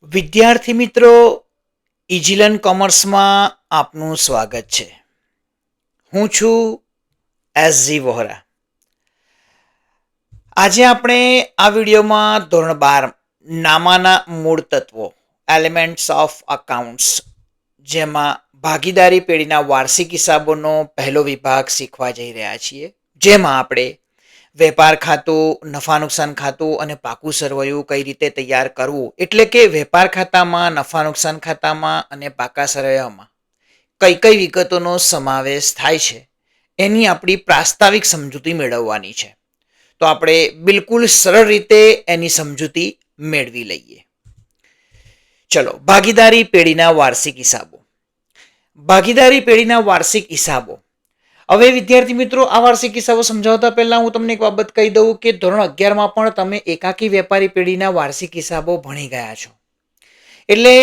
વિદ્યાર્થી મિત્રો, ઇઝીલર્ન કોમર્સમાં આપનું સ્વાગત છે. હું છું એસ.જી. વોહરા. આજે આપણે આ વિડીયોમાં ધોરણ 12 નામાના મૂળ તત્વો એલિમેન્ટ્સ ઓફ અકાઉન્ટ્સ જેમાં ભાગીદારી પેઢીના વાર્ષિક હિસાબોનો પહેલો વિભાગ શીખવા જઈ રહ્યા છીએ. જેમાં આપણે વેપાર ખાતું, નફા નુકસાન ખાતું અને પાકું સરવૈયું કઈ રીતે તૈયાર કરવું, એટલે કે વેપાર ખાતામાં, નફા નુકસાન ખાતામાં અને પાકા સરવૈયામાં કઈ કઈ વિગતોનો સમાવેશ થાય છે એની આપણી પ્રાસ્તાવિક સમજૂતી મેળવવાની છે. તો આપણે બિલકુલ સરળ રીતે એની સમજૂતી મેળવી લઈએ. ચલો, ભાગીદારી પેઢીના વાર્ષિક હિસાબો. ભાગીદારી પેઢીના વાર્ષિક હિસાબો. હવે વિદ્યાર્થી મિત્રો, આ વાર્ષિક હિસાબો સમજાવતા પહેલા હું તમને એક બાબત કહી દઉં કે ધોરણ 11માં પણ તમે એકાકી વેપારી પેઢીના વાર્ષિક હિસાબો ભણી ગયા છો. એટલે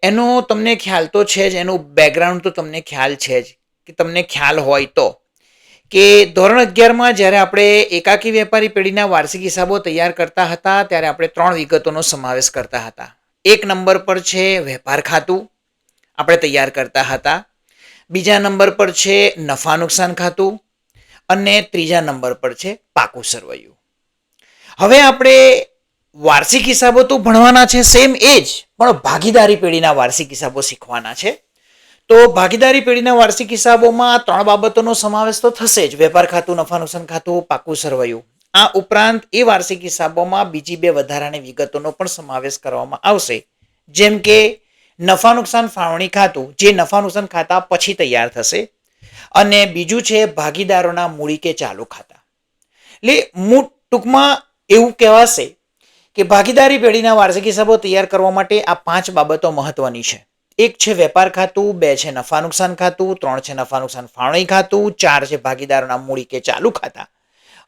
એનો તમને ખ્યાલ તો છે જ, એનું બેકગ્રાઉન્ડ તો તમને ખ્યાલ છે જ, કે તમને ખ્યાલ હોય તો કે ધોરણ 11માં જ્યારે આપણે એકાકી વેપારી પેઢીના વાર્ષિક હિસાબો તૈયાર કરતા હતા ત્યારે આપણે 3 વિગતોનો સમાવેશ કરતા હતા. એક નંબર પર છે વેપાર ખાતું, આપણે તૈયાર કરતા હતા. બીજા નંબર પર છે નફા નુકસાન ખાતું અને ત્રીજા નંબર પર છે પાકું સરવૈયું. હવે આપણે વાર્ષિક હિસાબો તો ભણવાના છે સેમ એ જ, પણ ભાગીદારી પેઢીના વાર્ષિક હિસાબો શીખવાના છે. તો ભાગીદારી પેઢીના વાર્ષિક હિસાબોમાં 3 બાબતોનો સમાવેશ તો થશે જ: વેપાર ખાતું, નફા નુકસાન ખાતું, પાકું સરવૈયું. આ ઉપરાંત એ વાર્ષિક હિસાબોમાં બીજી 2 વધારાની વિગતોનો પણ સમાવેશ કરવામાં આવશે, જેમ કે નફા નુકસાન ફાળવણી ખાતું, જે નફા નુકસાન ખાતા પછી તૈયાર થશે, અને બીજું છે ભાગીદારોના મૂડી કે ચાલુ ખાતા. એટલે ટૂંકમાં એવું કહેવાશે કે ભાગીદારી પેઢીના વાર્ષિક હિસાબો તૈયાર કરવા માટે આ 5 બાબતો મહત્વની છે. 1 છે વેપાર ખાતું, 2 છે નફા નુકસાન ખાતું, 3 છે નફા નુકસાન ફાળવણી ખાતું, 4 છે ભાગીદારોના મૂડી કે ચાલુ ખાતા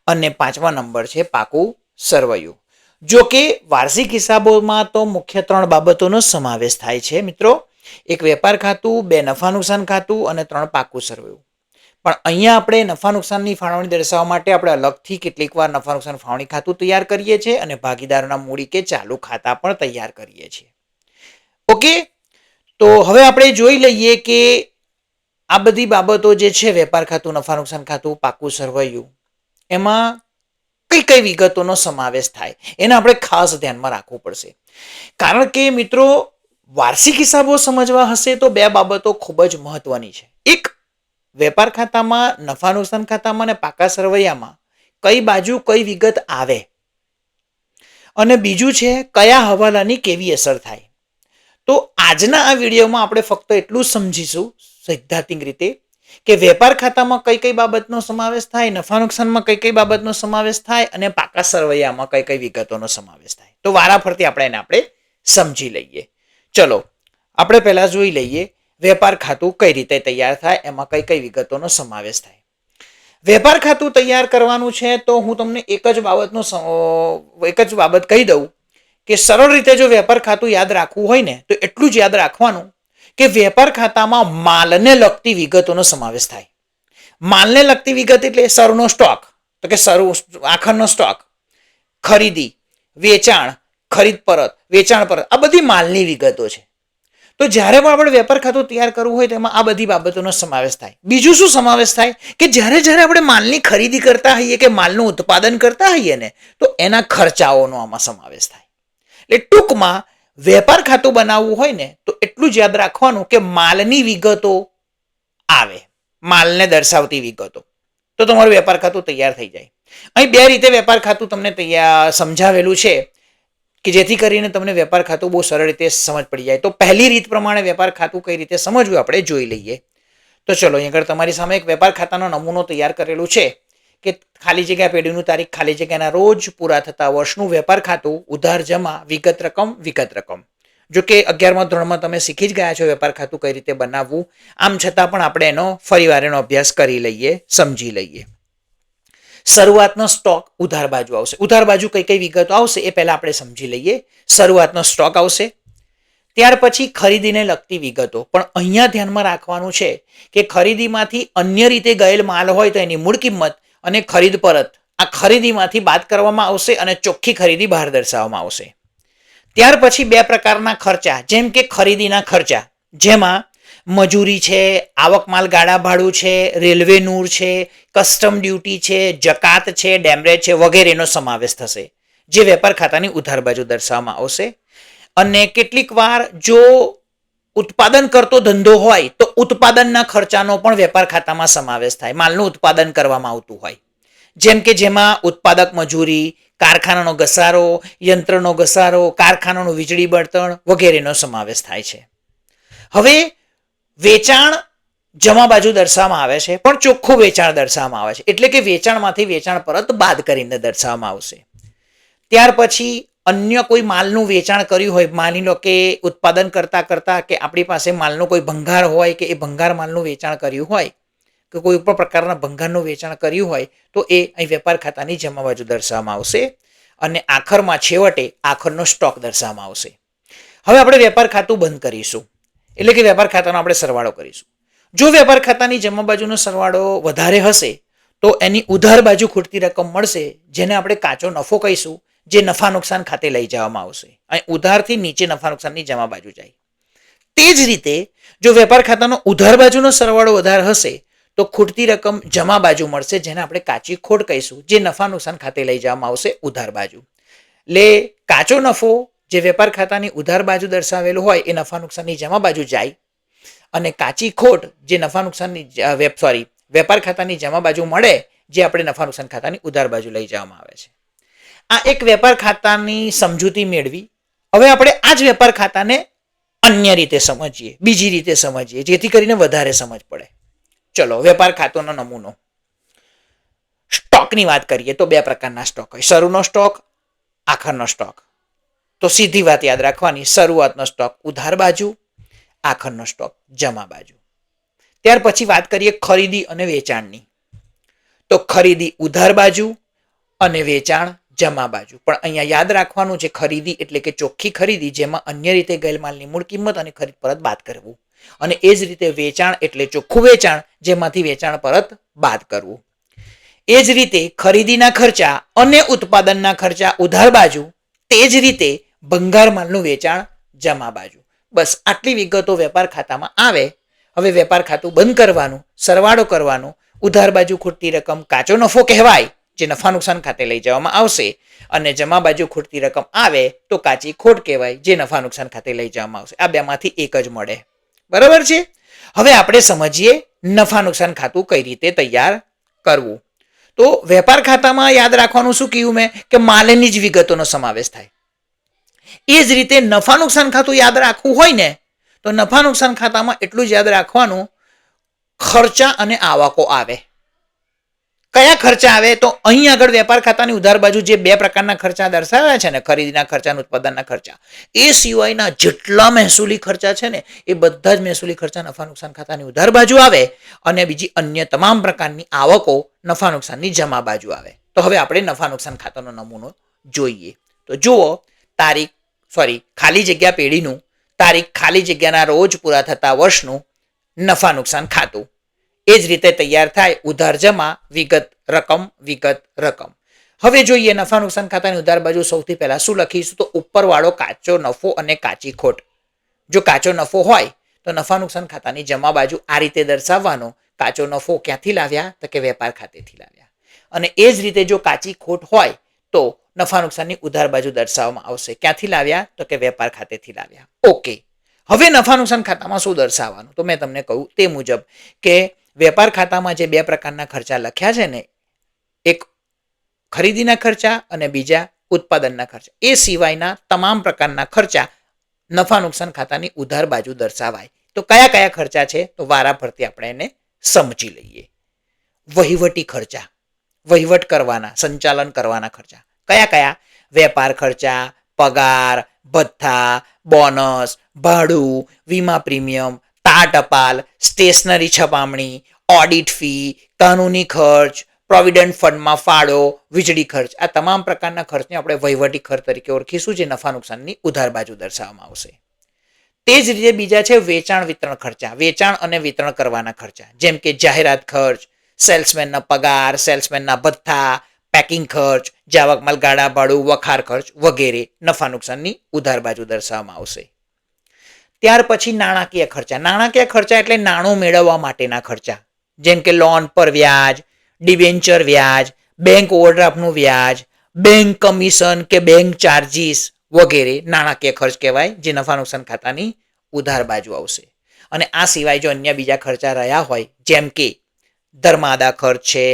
અને 5મા નંબર છે પાકું સરવૈયું. જો કે વાર્ષિક હિસાબોમાં તો મુખ્ય 3 બાબતોનો સમાવેશ થાય છે મિત્રો. 1 વેપાર ખાતું, 2 નફા નુકસાન ખાતું અને 3 પાકું સરવૈયું. પણ અહીંયા આપણે નફા નુકસાનની ફાળવણી દર્શાવવા માટે આપણે અલગથી કેટલીક વાર નફા નુકસાન ફાળવણી ખાતું તૈયાર કરીએ છીએ અને ભાગીદારોના મૂડી કે ચાલુ ખાતા પણ તૈયાર કરીએ છીએ. ઓકે, તો હવે આપણે જોઈ લઈએ કે આ બધી બાબતો જે છે, વેપાર ખાતું, નફા નુકસાન ખાતું, પાકું સરવૈયું, એમાં કઈ કઈ વિગતોનો સમાવેશ થાય એને આપણે ખાસ ધ્યાનમાં રાખવું પડશે. કારણ કે મિત્રો, વાર્ષિક હિસાબો સમજવા હશે તો 2 બાબતો ખૂબ જ મહત્વની છે. એક, વેપાર ખાતામાં, નફા નુકસાન ખાતામાં અને પાકા સરવૈયામાં કઈ બાજુ કઈ વિગત આવે, અને બીજું છે કયા હવાલાની કેવી અસર થાય. તો આજના આ વિડીયોમાં આપણે ફક્ત એટલું જ સમજીશું સૈદ્ધાંતિક રીતે કે વેપાર ખાતામાં કઈ કઈ બાબતનો સમાવેશ થાય, નફા નુકસાનમાં કઈ કઈ બાબતનો સમાવેશ થાય અને પાકા સરવૈયામાં કઈ કઈ વિગતોનો સમાવેશ થાય. તો વારાફરતી આપણે સમજી લઈએ. ચલો, આપણે પહેલા જોઈ લઈએ વેપાર ખાતું કઈ રીતે તૈયાર થાય, એમાં કઈ કઈ વિગતોનો સમાવેશ થાય. વેપાર ખાતું તૈયાર કરવાનું છે તો હું તમને એક જ બાબત કહી દઉં કે સરળ રીતે જો વેપાર ખાતું યાદ રાખવું હોય ને તો એટલું જ યાદ રાખવાનું કે વેપાર ખાતામાં માલને લગતી વિગતોનો સમાવેશ થાય. માલને લગતી વિગત એટલે સરનો સ્ટોક, તો કે આખરનો સ્ટોક, ખરીદી, વેચાણ, ખરીદ પરત, વેચાણ પરત, આ બધી માલની વિગતો છે. તો જ્યારે પણ આપણે વેપાર ખાતું તૈયાર કરવું હોય તેમાં આ બધી બાબતોનો સમાવેશ થાય. બીજું શું સમાવેશ થાય કે જ્યારે આપણે માલની ખરીદી કરતા હોઈએ કે માલનું ઉત્પાદન કરતા હોઈએ ને, તો એના ખર્ચાઓનો આમાં સમાવેશ થાય. એટલે ટૂંકમાં વેપાર ખાતું બનાવવું હોય ને તો એટલું જ યાદ રાખવાનું કે માલની વિગતો આવે, માલને દર્શાવતી વિગતો, તો તમારું વેપાર ખાતું તૈયાર થઈ જાય. અહીં 2 રીતે વેપાર ખાતું તમને સમજાવેલું છે કે જેથી કરીને તમને વેપાર ખાતું બહુ સરળ રીતે સમજ પડી જાય. તો પહેલી રીત પ્રમાણે વેપાર ખાતું કઈ રીતે સમજવું આપણે જોઈ લઈએ. તો ચલો, અહીં આગળ તમારી સામે એક વેપાર ખાતાનો નમૂનો તૈયાર કરેલું છે કે ખાલી જગ્યા પેઢીનું તારીખ, ખાલી જગ્યાના રોજ, પૂરા થતા વર્ષનું વેપાર ખાતું, ઉધાર જમા, વિગત રકમ. જો કે 11મા ધોરણમાં તમે શીખી જ ગયા છો વેપાર ખાતું કઈ રીતે બનાવવું. આમ છતાં પણ આપણે એનો ફરીવાર અભ્યાસ કરી લઈએ, સમજી લઈએ. શરૂઆતનો સ્ટોક ઉધાર બાજુ આવશે. ઉધાર બાજુ કઈ કઈ વિગતો આવશે એ પહેલા આપણે સમજી લઈએ. શરૂઆતનો સ્ટોક આવશે, ત્યાર પછી ખરીદીને લગતી વિગતો. પણ અહીંયા ધ્યાનમાં રાખવાનું છે કે ખરીદીમાંથી અન્ય રીતે ગયેલ માલ હોય તો એની મૂળ કિંમત અને ખરીદ પરત, આ ખરીદીમાંથી બાદ કરવામાં આવશે અને ચોખ્ખી ખરીદી બહાર દર્શાવવામાં આવશે. ત્યાર પછી બે પ્રકારના ખર્ચા, જેમ કે ખરીદીના ખર્ચા, જેમાં મજૂરી છે, આવક માલ ગાડા ભાડું છે, રેલવે નૂર છે, કસ્ટમ ડ્યુટી છે, જકાત છે, ડેમરેજ છે વગેરેનો સમાવેશ થશે, જે વેપાર ખાતાની ઉધાર બાજુ દર્શાવવામાં આવશે. અને કેટલીક વાર જો ઉત્પાદન કરતો ધંધો હોય તો ઉત્પાદનના ખર્ચાનો પણ વેપાર ખાતામાં સમાવેશ થાય. માલનું ઉત્પાદન કરવામાં આવતું હોય, જેમ કે જેમાં ઉત્પાદક મજૂરી, કારખાનાનો ઘસારો, યંત્રનો ઘસારો, કારખાનાનું વીજળી બળતણ વગેરેનો સમાવેશ થાય છે. હવે વેચાણ જમા બાજુ દર્શાવવામાં આવે છે, પણ ચોખ્ખું વેચાણ દર્શાવવામાં આવે છે, એટલે કે વેચાણમાંથી વેચાણ પરત બાદ કરીને દર્શાવવામાં આવશે. ત્યાર પછી અન્ય કોઈ માલનું વેચાણ કર્યું હોય, માની લો કે ઉત્પાદન કરતા કરતા કે આપણી પાસે માલનો કોઈ ભંગાર હોય કે એ ભંગાર માલનું વેચાણ કર્યું હોય કે કોઈ પણ પ્રકારના ભંગારનું વેચાણ કર્યું હોય તો એ અહીં વેપાર ખાતાની જમા બાજુ દર્શાવવામાં આવશે. અને આખરમાં છેવટે આખરનો સ્ટોક દર્શાવવામાં આવશે. હવે આપણે વેપાર ખાતું બંધ કરીશું, એટલે કે વેપાર ખાતાનો આપણે સરવાળો કરીશું. જો વેપાર ખાતાની જમા બાજુનો સરવાળો વધારે હશે તો એની ઉધાર બાજુ ખૂટતી રકમ મળશે, જેને આપણે કાચો નફો કહીશું, જે નફા નુકસાન ખાતે લઈ જવામાં આવશે. અહીં ઉધારથી નીચે નફા નુકસાનની જમા બાજુ જાય. તે જ રીતે જો વેપાર ખાતાનો ઉધાર બાજુનો સરવાળો વધારે હશે તો ખૂટતી રકમ જમા બાજુ મળશે, જેને આપણે કાચી ખોટ કહીશું, જે નફા નુકસાન ખાતે લઈ જવામાં આવશે ઉધાર બાજુ. એટલે કાચો નફો જે વેપાર ખાતાની ઉધાર બાજુ દર્શાવેલું હોય એ નફા નુકસાનની જમા બાજુ જાય, અને કાચી ખોટ જે નફા નુકસાનની વેપાર ખાતાની જમા બાજુ મળે, જે આપણે નફા નુકસાન ખાતાની ઉધાર બાજુ લઈ જવામાં આવે છે. આ એક વેપાર ખાતાની સમજૂતી મેળવી. હવે આપણે આ જ વેપાર ખાતાને અન્ય રીતે સમજીએ, બીજી રીતે સમજીએ, જેથી કરીને વધારે સમજ પડે. ચલો, વેપાર ખાતાનો નમૂનો. સ્ટોકની વાત કરીએ તો બે પ્રકારના સ્ટોક હોય, શરૂનો સ્ટોક, આખરનો સ્ટોક. તો સીધી વાત યાદ રાખવાની, શરૂઆતનો સ્ટોક ઉધાર બાજુ, આખરનો સ્ટોક જમા બાજુ. ત્યાર પછી વાત કરીએ ખરીદી અને વેચાણની. તો ખરીદી ઉધાર બાજુ અને વેચાણ જમા બાજુ. પણ અહીંયા યાદ રાખવાનું છે, ખરીદી એટલે કે ચોખ્ખી ખરીદી, જેમાં અન્ય રીતે ગયેલ માલની મૂળ કિંમત અને ખરીદ પરત બાદ કરવું. અને એ જ રીતે વેચાણ એટલે ચોખ્ખું વેચાણ, જેમાંથી વેચાણ પરત બાદ કરવું. એ જ રીતે ખરીદીના ખર્ચા અને ઉત્પાદનના ખર્ચા ઉધાર બાજુ, તે જ રીતે ભંગાર માલનું વેચાણ જમા બાજુ. બસ આટલી વિગતો વેપાર ખાતામાં આવે. હવે વેપાર ખાતું બંધ કરવાનું, સરવાળો કરવાનો. ઉધાર બાજુ ખૂટતી રકમ કાચો નફો કહેવાય, જે નફા નુકસાન ખાતે લઈ જવામાં આવશે, અને જમા બાજુ ખૂટતી રકમ આવે તો કાચી ખોટ કહેવાય, જે નફા નુકસાન ખાતે લઈ જવામાં આવશે. આ બેમાંથી એક જ મળે. બરાબર છે. હવે આપણે સમજીએ નફા નુકસાન ખાતું કઈ રીતે તૈયાર કરવું. તો વેપાર ખાતામાં યાદ રાખવાનું શું કહ્યું મેં, કે માલની જ વિગતોનો સમાવેશ થાય. એ જ રીતે નફા નુકસાન ખાતું યાદ રાખવું હોય ને, તો નફા નુકસાન ખાતામાં એટલું જ યાદ રાખવાનું, ખર્ચા અને આવકો આવે. કયા ખર્ચા આવે? તો અહીં આગળ વેપાર ખાતાની ઉધાર બાજુ જે બે પ્રકારના ખર્ચા દર્શાવ્યા છે ને, ખરીદીના ખર્ચા અને ઉત્પાદનના ખર્ચા, એ સિવાયના જેટલા મહેસૂલી ખર્ચા છે ને, એ બધા જ મહેસૂલી ખર્ચા નફા નુકસાન ખાતાની ઉધાર બાજુ આવે, અને બીજી અન્ય તમામ પ્રકારની આવકો નફા નુકસાનની જમા બાજુ આવે. તો હવે આપણે નફા નુકસાન ખાતાનો નમૂનો જોઈએ. તો જુઓ, ખાલી જગ્યા પેઢીનું તારીખ ખાલી જગ્યાના રોજ પૂરા થતા વર્ષનું નફા નુકસાન ખાતું. એ જ રીતે તૈયાર થાય ઉધાર જમા વિગત રકમ. હવે જોઈએ નફા નુકસાન ખાતાની ઉધાર બાજુ સૌથી પહેલા શું લખીશું? તો ઉપરવાળો કાચો નફો અને કાચી ખોટ. જો કાચો નફો હોય તો નફા નુકસાન ખાતાની જમા બાજુ આ રીતે દર્શાવવાનો. કાચો નફો ક્યાંથી લાવ્યા? તો કે વેપાર ખાતેથી લાવ્યા. અને એ જ રીતે જો કાચી ખોટ હોય તો નફા નુકસાનની ઉધાર બાજુ દર્શાવવામાં આવશે. ક્યાંથી લાવ્યા? તો કે વેપાર ખાતેથી લાવ્યા. ઓકે. હવે નફા નુકસાન ખાતામાં શું દર્શાવવાનું? તો મેં તમને કહ્યું તે મુજબ કે વેપાર ખાતામાં જે બે પ્રકારના ખર્ચા લખ્યા છે ને, એક ખરીદીના ખર્ચા અને બીજા ઉત્પાદનના ખર્ચા, એ સિવાયના તમામ પ્રકારના ખર્ચા નફા નુકસાન ખાતાની ઉધાર બાજુ દર્શાવાય. તો કયા કયા ખર્ચા છે? તો વારા ફરતી આપણે એને સમજી લઈએ. વહીવટી ખર્ચા, વહીવટ કરવાના, સંચાલન કરવાના ખર્ચા કયા કયા? વેપાર ખર્ચા, પગાર, ભથ્થા, બોનસ, ભાડું, વીમા પ્રીમિયમ, તાર ટપાલ, સ્ટેશનરી છપામણી, ઓડિટ ફી, કાનૂની ખર્ચ, પ્રોવિડન્ટ ફંડમાં ફાળો, વીજળી ખર્ચ. આ તમામ પ્રકારના ખર્ચને આપણે વહીવટી ખર્ચ તરીકે ઓળખીશું, જે નફા નુકસાનની ઉધાર બાજુ દર્શાવવામાં આવશે. તે જ રીતે બીજા છે વેચાણ વિતરણ ખર્ચા, વેચાણ અને વિતરણ કરવાના ખર્ચા, જેમ કે જાહેરાત ખર્ચ, સેલ્સમેનના પગાર, સેલ્સમેનના ભથ્થા, પેકિંગ ખર્ચ, જાવક માલ ગાડા ભાડું, વખાર ખર્ચ વગેરે નફા નુકસાનની ઉધાર બાજુ દર્શાવવામાં આવશે. ત્યાર પછી નાણાકીય ખર્ચા. નાણાકીય ખર્ચા એટલે નાણું મેળવવા માટેના ખર્ચા, જેમ કે લોન પર વ્યાજ, ડિબેન્ચર વ્યાજ, બેંક ઓવરડ્રાફ્ટનું વ્યાજ, બેંક કમિશન કે બેંક ચાર્જીસ વગેરે નાણાકીય ખર્ચ કહેવાય, જે નફા નુકસાન ખાતાની ઉધાર બાજુ આવશે. અને આ સિવાય જો અન્ય બીજા ખર્ચા રહ્યા હોય, જેમ કે ધર્માદા ખર્ચ છે,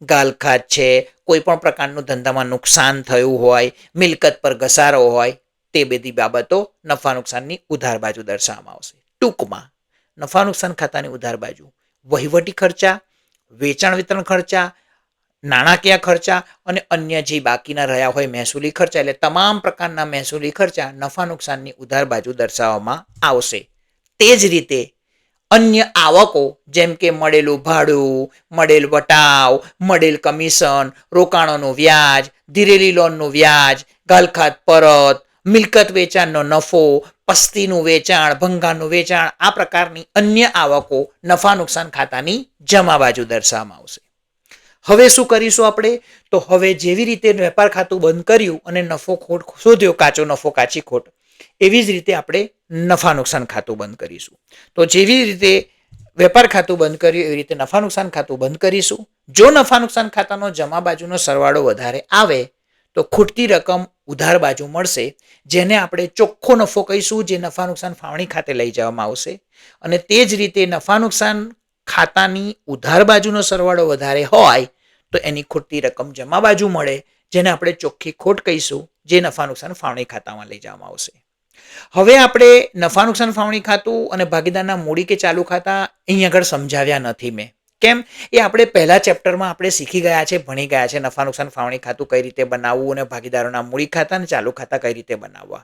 ગાલખાત છે, કોઈ પણ પ્રકારનું ધંધામાં નુકસાન થયું હોય, મિલકત પર ઘસારો હોય, તે બધી બાબતો નફા નુકસાનની ઉધાર બાજુ દર્શાવવામાં આવશે. ટૂંકમાં નફા નુકસાન ખાતાની ઉધાર બાજુ વહીવટી ખર્ચા, વેચાણ વિતરણ ખર્ચા, નાણાકીય ખર્ચા અને અન્ય જે બાકીના રહ્યા હોય મહેસૂલી ખર્ચા, એટલે તમામ પ્રકારના મહેસૂલી ખર્ચા નફા નુકસાનની ઉધાર બાજુ દર્શાવવામાં આવશે. તે જ રીતે અન્ય આવકો, જેમ કે મળેલું ભાડું, મળેલ વટાવ, મળેલ કમિશન, રોકાણોનું વ્યાજ, ધીરેલી લોનનું વ્યાજ, ગાલખાત પરત, મિલકત વેચાણનો નફો, પસ્તીનું વેચાણ, ભંગારનું વેચાણ, આ પ્રકારની અન્ય આવકો નફા નુકસાન ખાતાની જમા બાજુ દર્શાવવામાં આવશે. હવે શું કરીશું આપણે? તો હવે જેવી રીતે વેપાર ખાતું બંધ કર્યું અને નફો ખોટ શોધ્યો, કાચો નફો કાચી ખોટ, એવી જ રીતે આપણે નફા નુકસાન ખાતું બંધ કરીશું. તો જેવી રીતે વેપાર ખાતું બંધ કર્યું એવી રીતે નફા નુકસાન ખાતું બંધ કરીશું. જો નફા નુકસાન ખાતાનો જમા બાજુનો સરવાળો વધારે આવે તો ખૂટતી રકમ ઉધાર બાજુ મળશે, જેને આપણે ચોખ્ખો નફો કહીશું, જે નફા નુકસાન ફાળવણી ખાતે લઈ જવામાં આવશે. અને તે જ રીતે નફા નુકસાન ખાતાની ઉધાર બાજુનો સરવાળો વધારે હોય તો એની ખૂટતી રકમ જમા બાજુ મળે, જેને આપણે ચોખ્ખી ખોટ કહીશું, જે નફા નુકસાન ફાળવણી ખાતામાં લઈ જવામાં આવશે. હવે આપણે નફા નુકસાન ફાળવણી ખાતું અને ભાગીદારના મૂડી કે ચાલુ ખાતા અહીં આગળ સમજાવ્યા નથી મેં. કેમ? એ આપણે પહેલા ચેપ્ટરમાં આપણે શીખી ગયા છે, ભણી ગયા છે. નફા નુકસાન ફાળવણી ખાતું કઈ રીતે બનાવવું અને ભાગીદારોના મૂડી ખાતા અને ચાલુ ખાતા કઈ રીતે બનાવવા,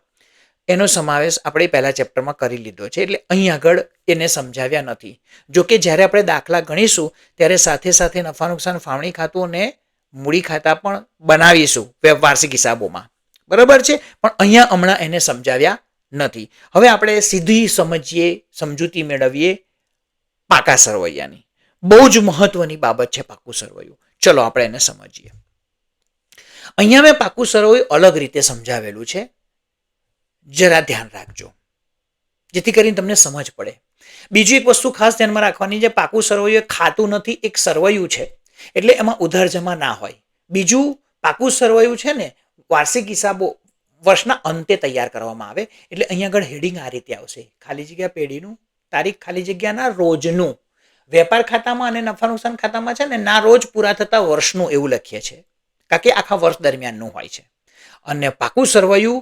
એનો સમાવેશ આપણે પહેલા ચેપ્ટરમાં કરી લીધો છે, એટલે અહીં આગળ એને સમજાવ્યા નથી. જોકે જ્યારે આપણે દાખલા ગણીશું ત્યારે સાથે સાથે નફા નુકસાન ફાળવણી ખાતું અને મૂડી ખાતા પણ બનાવીશું વાર્ષિક હિસાબોમાં, બરાબર છે. પણ અહીંયા હમણાં એને સમજાવ્યા નથી. હવે આપણે સીધી સમજીએ, સમજૂતી મેળવીએ પાકા સરવૈયાની. બહુ જ મહત્વની બાબત છે પાકું સરવૈયું. ચલો આપણે એને સમજીએ. અહીંયા મેં પાકું સરવૈયું અલગ રીતે સમજાવેલું છે, જરા ધ્યાન રાખજો જેથી કરીને તમને સમજ પડે. બીજી એક વસ્તુ ખાસ ધ્યાનમાં રાખવાની છે, પાકું સરવૈયું ખાતું નથી, એક સરવૈયું છે, એટલે એમાં ઉધાર જમા ના હોય. બીજું, પાકું સરવૈયું છે ને વાર્ષિક હિસાબો વર્ષના અંતે તૈયાર કરવામાં આવે, એટલે અહીંયા આગળ હેડિંગ આ રીતે આવશે: ખાલી જગ્યા પેઢીનું, તારીખ ખાલી જગ્યાના રોજનું. વેપાર ખાતામાં અને નફા નુકસાન ખાતામાં છે ને ના રોજ પૂરા થતા વર્ષનું એવું લખીએ છીએ, કારણ કે આખા વર્ષ દરમિયાનનું હોય છે. અને પાકું સરવૈયું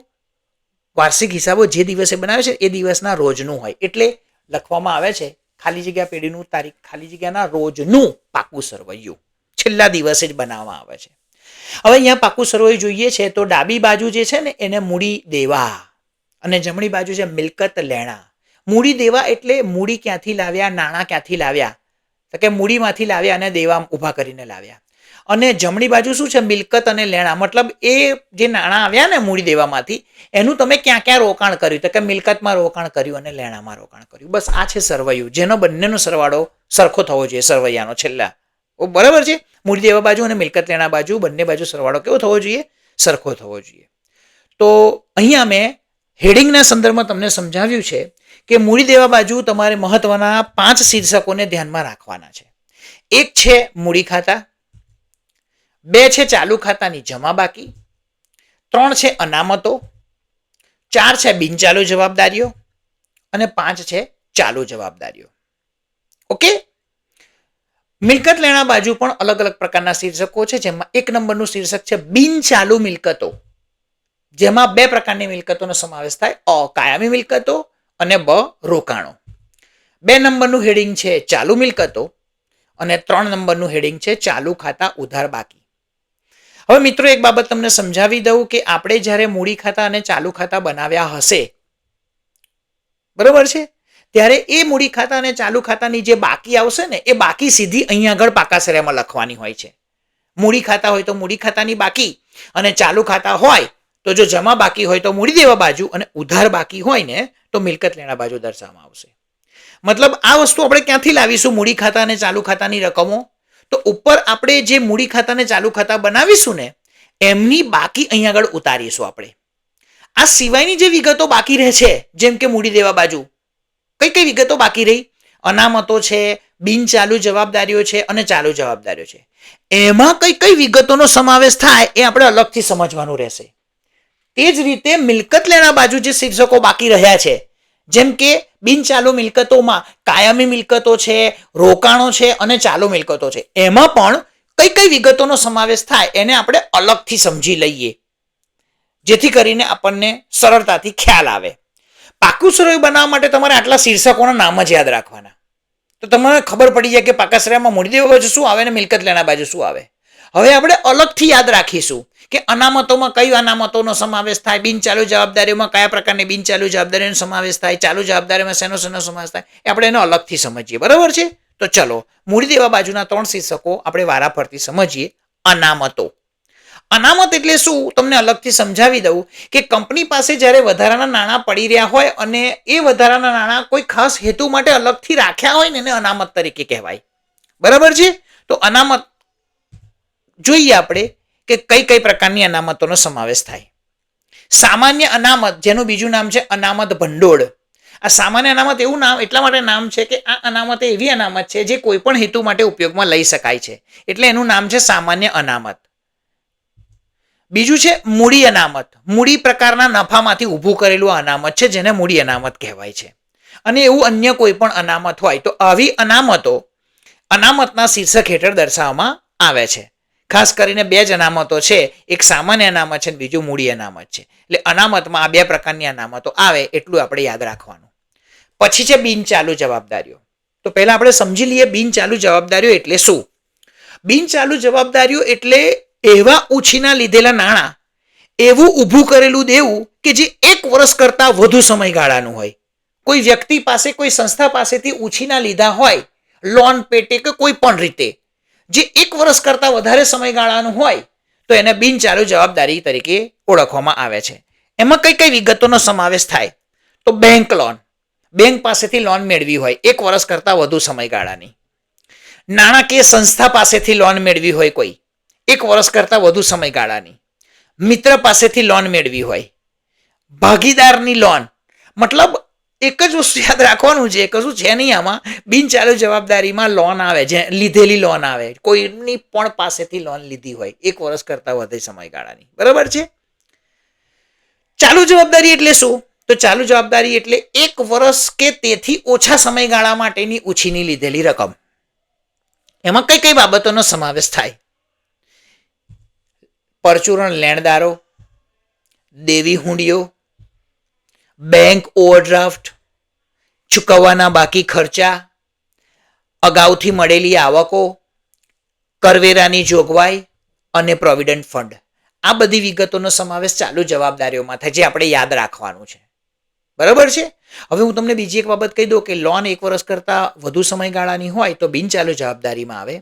વાર્ષિક હિસાબો જે દિવસે બનાવે છે એ દિવસના રોજનું હોય, એટલે લખવામાં આવે છે ખાલી જગ્યા પેઢીનું, તારીખ ખાલી જગ્યાના રોજનું પાકું સરવૈયું. છેલ્લા દિવસે જ બનાવવામાં આવે છે. હવે અહીંયા પાકું સરવૈયું જોઈએ છે તો ડાબી બાજુ જે છે ને એને મૂડી દેવા અને જમણી બાજુ છે મિલકત લેણા. મૂડી દેવા એટલે મૂડી ક્યાંથી લાવ્યા, નાણાં ક્યાંથી લાવ્યા, તો કે મૂડીમાંથી લાવ્યા અને દેવા ઊભા કરીને લાવ્યા. અને જમણી બાજુ શું છે? મિલકત અને લેણા, મતલબ એ જે નાણાં આવ્યા ને મૂડી દેવામાંથી એનું તમે ક્યાં ક્યાં રોકાણ કર્યું, તો કે મિલકતમાં રોકાણ કર્યું અને લેણામાં રોકાણ કર્યું. બસ આ છે સરવૈયું, જેનો બંનેનો સરવાળો સરખો થવો જોઈએ સરવૈયાનો છેલ્લા. બરાબર છે? મૂડી દેવા બાજુ અને મિલકત લેણા બાજુ બંને બાજુ સરવાળો કેવો થવો જોઈએ? સરખો થવો જોઈએ. તો અહીંયા મેં હેડિંગના સંદર્ભમાં તમને સમજાવ્યું છે કે મૂડી દેવા બાજુ તમારે મહત્વના 5 શીર્ષકોને ધ્યાનમાં રાખવાના છે. એક છે મૂડી ખાતા, 2 છે ચાલુ ખાતાની જમા બાકી, 3 છે અનામતો, 4 છે બિનચાલુ જવાબદારીઓ અને 5 છે ચાલુ જવાબદારીઓ. ઓકે. મિલકત લેણા બાજુ પણ અલગ અલગ પ્રકારના શીર્ષકો છે, જેમાં 1 નંબરનું શીર્ષક છે બિનચાલુ મિલકતો, જેમાં 2 પ્રકારની મિલકતોનો સમાવેશ થાય: અ કાયમી મિલકતો અને બ રોકાણો. 2 નંબરનું હેડિંગ છે ચાલુ મિલકતો અને 3 નંબરનું હેડિંગ છે ચાલુ ખાતા ઉધાર બાકી. હવે મિત્રો એક બાબત તમને સમજાવી દઉં કે આપણે જ્યારે મૂડી ખાતા અને ચાલુ ખાતા બનાવ્યા હશે, બરોબર છે, ત્યારે એ મૂડી ખાતા અને ચાલુ ખાતાની જે બાકી આવશે ને એ બાકી સીધી અહીંયા આગળ પાકા સરવૈયામાં લખવાની હોય છે. મૂડી ખાતા હોય તો મૂડી ખાતાની બાકી, અને ચાલુ ખાતા હોય તો જો જમા બાકી હોય તો મૂડી દેવા બાજુ, અને ઉધાર બાકી હોય ને તો મિલકત લેણા બાજુ દર્શાવવામાં આવશે. મતલબ આ વસ્તુ આપણે ક્યાંથી લાવીશું મૂડી ખાતા અને ચાલુ ખાતાની રકમો? તો ઉપર આપણે જે મૂડી ખાતાને ચાલુ ખાતા બનાવીશું ને એમની બાકી અહીંયા આગળ ઉતારીશું આપણે. આ સિવાયની જે વિગતો બાકી રહે છે, જેમ કે મૂડી દેવા બાજુ કઈ કઈ વિગતો બાકી રહી, અનામતો છે, બિનચાલુ જવાબદારીઓ છે અને ચાલુ જવાબદારીઓ છે, એમાં કઈ કઈ વિગતોનો સમાવેશ થાય એ આપણે અલગથી સમજવાનું રહેશે. તે જ રીતે મિલકત લેણા બાજુ જે શીર્ષકો બાકી રહ્યા છે, જેમ કે બિનચાલુ મિલકતોમાં કાયમી મિલકતો છે, રોકાણો છે અને ચાલુ મિલકતો છે, એમાં પણ કઈ કઈ વિગતોનો સમાવેશ થાય એને આપણે અલગથી સમજી લઈએ, જેથી કરીને આપણને સરળતાથી ખ્યાલ આવે. પાકું શ્રેય બનાવવા માટે તમારે આટલા શીર્ષકોના નામ જ યાદ રાખવાના, તો તમને ખબર પડી જાય કે પાકા શ્રેયમાં મૂડી દેવા બાજુ શું આવે અને મિલકત લેણા બાજુ શું આવે. હવે આપણે અલગથી યાદ રાખીશું કે અનામતોમાં કઈ અનામતોનો સમાવેશ થાય, બિનચાલુ જવાબદારીઓમાં કયા પ્રકારની બિનચાલુ જવાબદારીનો સમાવેશ થાય, ચાલુ જવાબદારીમાં શેનો સમાવેશ થાય, એ આપણે એનો અલગથી સમજીએ. બરાબર છે? તો ચલો મૂડી દેવા બાજુના 3 શીર્ષકો આપણે વારા ફરતી સમજીએ. અનામતો. અનામત એટલે શું તમને અલગથી સમજાવી દઉં કે કંપની પાસે જ્યારે વધારાના નાણાં પડી રહ્યા હોય અને એ વધારાના નાણાં કોઈ ખાસ હેતુ માટે અલગથી રાખ્યા હોય ને એને અનામત તરીકે કહેવાય. બરાબર છે? તો અનામત જોઈએ આપણે કે કઈ કઈ પ્રકારની અનામતોનો સમાવેશ થાય. સામાન્ય અનામત, જેનું બીજું નામ છે અનામત ભંડોળ. આ સામાન્ય અનામત એવું નામ એટલા માટે નામ છે કે આ અનામત એવી અનામત છે જે કોઈ પણ હેતુ માટે ઉપયોગમાં લઈ શકાય છે, એટલે એનું નામ છે સામાન્ય અનામત. બીજું છે મૂડી અનામત. મૂડી પ્રકારના નફામાંથી ઊભું કરેલું અનામત છે, જેને મૂડી અનામત કહેવાય છે. અને એવું અન્ય કોઈ પણ અનામત હોય તો આવી અનામતો અનામતના શીર્ષક હેઠળ દર્શાવવામાં આવે છે. ખાસ કરીને 2 જ અનામતો છે, એક સામાન્ય અનામત છે અને બીજું મૂડી અનામત છે. એટલે અનામતમાં આ 2 પ્રકારની અનામતો આવે એટલું આપણે યાદ રાખવાનું. પછી છે બિનચાલુ જવાબદારીઓ. તો પહેલા આપણે સમજી લઈએ બિનચાલુ જવાબદારીઓ એટલે શું. બિનચાલુ જવાબદારીઓ એટલે એવા ઉછીના લીધેલા નાણાં, એવું ઊભું કરેલું દેવું કે જે 1 વર્ષ કરતાં વધુ સમયગાળાનું હોય. કોઈ વ્યક્તિ પાસે, કોઈ સંસ્થા પાસેથી ઉછીના લીધા હોય, લોન પેટે કે કોઈ પણ રીતે, જે 1 વર્ષ કરતાં વધારે સમયગાળાનું હોય તો એને બિનચાલુ જવાબદારી તરીકે ઓળખવામાં આવે છે. એમાં કઈ કઈ વિગતોનો સમાવેશ થાય તો બેંક લોન, બેંક પાસેથી લોન મેળવી હોય 1 વર્ષ કરતાં વધુ સમયગાળાની. નાણાકીય સંસ્થા પાસેથી લોન મેળવી હોય કોઈ 1 વર્ષ કરતાં વધુ સમયગાળાની. મિત્ર પાસેથી લોન મેળવી હોય. ભાગીદારની લોન, મતલબ એક જ વસ્તુ યાદ રાખવાનું છે, કશું છે નહીં આમાં. બિનચાલુ જવાબદારીમાં લોન આવે, જે લીધેલી લોન આવે, કોઈની પણ પાસેથી લોન લીધી હોય 1 વર્ષ કરતાં વધુ સમયગાળાની. બરાબર છે? ચાલુ જવાબદારી એટલે શું? તો ચાલુ જવાબદારી એટલે 1 વર્ષ કે તેથી ઓછા સમયગાળા માટેની ઉછીની લીધેલી રકમ. એમાં કઈ કઈ બાબતોનો સમાવેશ થાય? પરચુરણ લેણદારો, દેવી હુંડીઓ, બેંક ઓવરડ્રાફ્ટ, ચૂકવવાના બાકી ખર્ચા, અગાઉથી મળેલી આવકો, કરવેરાની જોગવાઈ અને પ્રોવિડન્ટ ફંડ. આ બધી વિગતોનો સમાવેશ ચાલુ જવાબદારીઓમાં થાય, જે આપણે યાદ રાખવાનું છે. બરાબર છે? હવે હું તમને બીજી એક બાબત કહી દઉં કે લોન 1 વર્ષ કરતાં વધુ સમયગાળાની હોય તો બિનચાલુ જવાબદારીમાં આવે,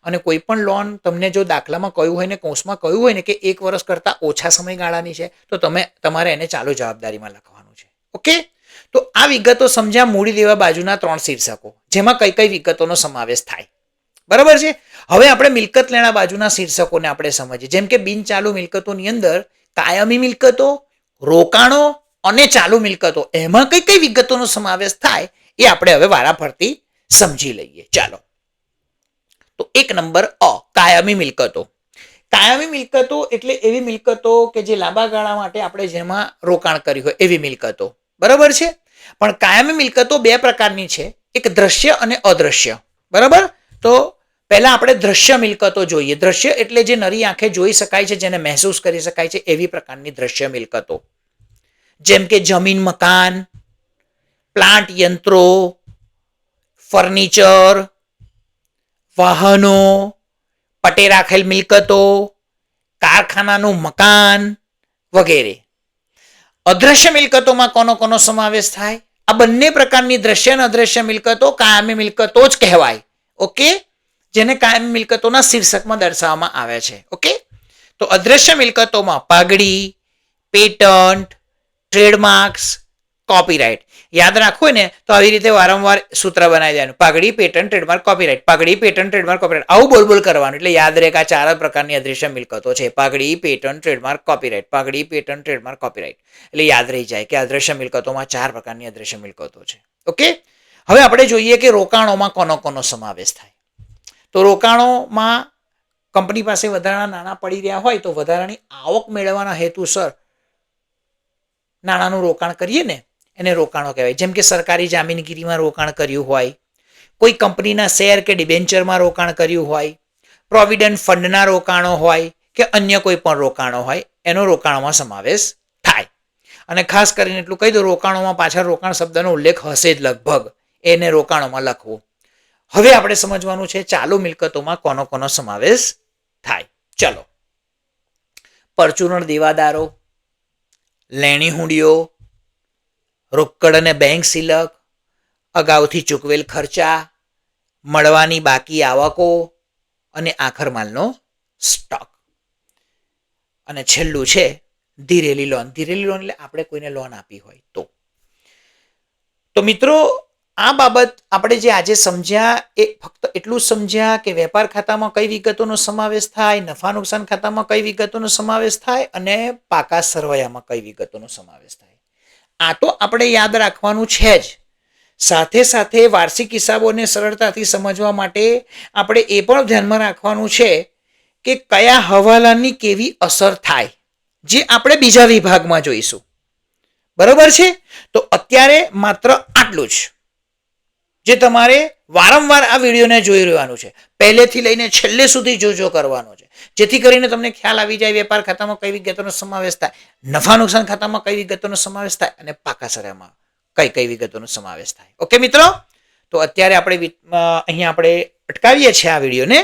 અને કોઈ પણ લોન તમને જો દાખલામાં કહ્યું હોય ને કૌંસમાં કહ્યું હોય ને કે 1 વર્ષ કરતાં ઓછા સમયગાળાની છે તો તમારે એને ચાલુ જવાબદારીમાં લખવાનું છે. ઓકે? તો આ વિગતો સમજ્યા મૂડી દેવા બાજુના 3 શીર્ષકો, જેમાં કઈ કઈ વિગતોનો સમાવેશ થાય. બરાબર છે? હવે આપણે મિલકત લેણા બાજુના શીર્ષકોને આપણે સમજીએ. જેમ કે બિનચાલુ મિલકતોની અંદર કાયમી મિલકતો, રોકાણો અને ચાલુ મિલકતો, એમાં કઈ કઈ વિગતોનો સમાવેશ થાય એ આપણે હવે વારાફરતી સમજી લઈએ. ચાલો. તો 1 નંબર કાયમી મિલકતો. કાયમી મિલકતો એટલે એવી મિલકતો કે જે લાંબા ગાળા માટે આપણે જેમાં રોકાણ કર્યું હોય એવી મિલકતો. બરાબર છે? પણ કાયમી મિલકતો 2 પ્રકારની છે, એક દ્રશ્ય અને અદ્રશ્ય. બરાબર? તો પહેલા આપણે દ્રશ્ય મિલકતો જોઈએ. દ્રશ્ય એટલે જે નરી આંખે જોઈ શકાય છે, જેને મહેસૂસ કરી શકાય છે, એવી પ્રકારની દ્રશ્ય મિલકતો. જેમ કે જમીન, મકાન, પ્લાન્ટ, યંત્રો, ફર્નિચર, વાહનો, પટે રાખેલ મિલકતો, કારખાનાનું મકાન વગેરે. અદ્રશ્ય મિલકતોમાં કોનો સમાવેશ થાય? આ બંને પ્રકારની દ્રશ્ય અને અદ્રશ્ય મિલકતો કાયમી મિલકતો જ કહેવાય. ઓકે? જેને કાયમી મિલકતોના શીર્ષકમાં દર્શાવવામાં આવે છે. ઓકે? તો અદ્રશ્ય મિલકતોમાં પાઘડી, પેટન્ટ, ટ્રેડમાર્ક્સ, કોપીરાઇટ. યાદ રાખવું હોય ને તો આવી રીતે વારંવાર સૂત્ર બનાવી દેવાનું. પાઘડી, પેટન્ટ, ટ્રેડમાર્ક, કોપીરાઇટ. પાઘડી, પેટન્ટ, ટ્રેડમાર્ક, કોપીરાઇટ. આવું બોલ કરવાનું એટલે યાદ રહે કે આ 4 પ્રકારની અદ્રશ્ય મિલકતો છે. પાઘડી, પેટન્ટ, ટ્રેડમાર્ક, કોપીરાઇટ. પાઘડી, પેટન્ટ, ટ્રેડમાર્ક, કોપીરાઇટ. એટલે યાદ રહી જાય કે અદ્રશ્ય મિલકતોમાં 4 પ્રકારની અદ્રશ્ય મિલકતો છે. ઓકે. હવે આપણે જોઈએ કે રોકાણોમાં કોનો સમાવેશ થાય. તો રોકાણોમાં કંપની પાસે વધારાના નાણાં પડી રહ્યા હોય તો વધારાની આવક મેળવવાના હેતુસર નાણાંનું રોકાણ કરીએ ને એને રોકાણો કહેવાય. જેમ કે સરકારી જામીનગીરીમાં રોકાણ કર્યું હોય, કોઈ કંપનીના શેર કે ડિબેન્ચરમાં રોકાણ કર્યું હોય, પ્રોવિડન્ટ ફંડના રોકાણો હોય કે અન્ય કોઈ પણ રોકાણો હોય, એનો રોકાણોમાં સમાવેશ થાય. અને ખાસ કરીને એટલું કહી દો, રોકાણોમાં પાછળ રોકાણ શબ્દનો ઉલ્લેખ હશે જ લગભગ, એને રોકાણોમાં લખવું. હવે આપણે સમજવાનું છે ચાલુ મિલકતોમાં કોનો સમાવેશ થાય. ચલો, પરચુરણ દેવાદારો, લેણી હુંડીઓ, રોકડ અને બેંક સિલક, અગાઉથી ચૂકવેલ ખર્ચા, મળવાની બાકી આવકો અને આખર માલનો સ્ટોક. અને છેલ્લું છે ધીરેલી લોન. ધીરેલી લોન એટલે આપણે કોઈને લોન આપી હોય તો મિત્રો આ બાબત આપણે જે આજે સમજ્યા એ ફક્ત એટલું સમજ્યા કે વેપાર ખાતામાં કઈ વિગતોનો સમાવેશ થાય, નફા નુકસાન ખાતામાં કઈ વિગતોનો સમાવેશ થાય અને પાકા સરવૈયામાં કઈ વિગતોનો સમાવેશ થાય. આ તો આપણે યાદ રાખવાનું છે જ. સાથે સાથે વાર્ષિક હિસાબોને સરળતાથી સમજવા માટે આપણે એ પણ ધ્યાનમાં રાખવાનું છે કે કયા હવાલાની કેવી અસર થાય, જે આપણે બીજા વિભાગમાં જોઈશું. બરોબર છે? તો અત્યારે માત્ર આટલું જ, જે તમારે વારંવાર આ વિડીયોને જોઈ રહેવાનું છે. પહેલેથી લઈને છેલ્લે સુધી જોજો કરવાનો છે, જેથી કરીને તમને ખ્યાલ આવી જાય વેપાર ખાતામાં કઈ વિગતોનો સમાવેશ થાય, નફા નુકસાન ખાતામાં કઈ વિગતોનો સમાવેશ થાય અને પાકા સરવૈયામાં કઈ વિગતોનો સમાવેશ થાય. ઓકે મિત્રો, તો અત્યારે અહીંયા આપણે અટકાવીએ છીએ આ વિડીયોને.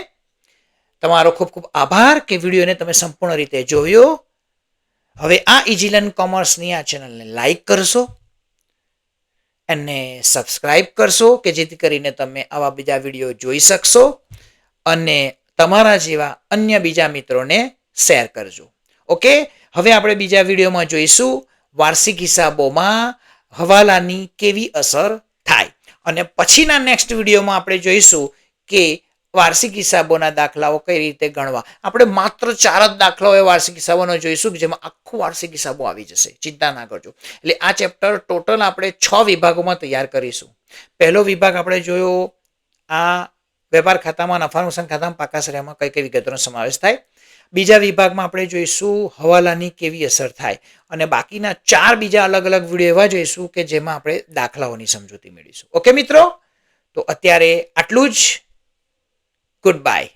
તમારો ખૂબ ખૂબ આભાર કે વિડીયોને તમે સંપૂર્ણ રીતે જોયો. હવે આ ઇઝી લર્ન કોમર્સની આ ચેનલને લાઈક કરશો અને સબસ્ક્રાઇબ કરશો કે જેથી કરીને તમે આવા બીજા વિડીયો જોઈ શકશો અને તમારા જેવા અન્ય બીજા મિત્રોને શેર કરજો. ઓકે, હવે આપણે બીજા વિડીયોમાં જોઈશું વાર્ષિક હિસાબોમાં હવાલાની કેવી અસર થાય અને પછીના નેક્સ્ટ વિડીયોમાં આપણે જોઈશું કે વાર્ષિક હિસાબોના દાખલાઓ કઈ રીતે ગણવા. આપણે માત્ર 4 જ દાખલાઓ વાર્ષિક હિસાબોનો જોઈશું જેમાં આખું વાર્ષિક હિસાબો આવી જશે. ચિંતા ના કરજો. એટલે આ ચેપ્ટર ટોટલ આપણે 6 વિભાગોમાં તૈયાર કરીશું. પહેલો વિભાગ આપણે જોયો આ વેપાર ખાતામાં, નફા નુકસાન ખાતામાં, પાકા સરવૈયામાં કઈ વિગતોનો સમાવેશ થાય. બીજા વિભાગમાં આપણે જોઈશું હવાલાની કેવી અસર થાય અને બાકીના 4 બીજા અલગ અલગ વિડીયો એવા જોઈશું કે જેમાં આપણે દાખલાઓની સમજૂતી મેળવીશું. ઓકે મિત્રો, તો અત્યારે આટલું જ. Goodbye.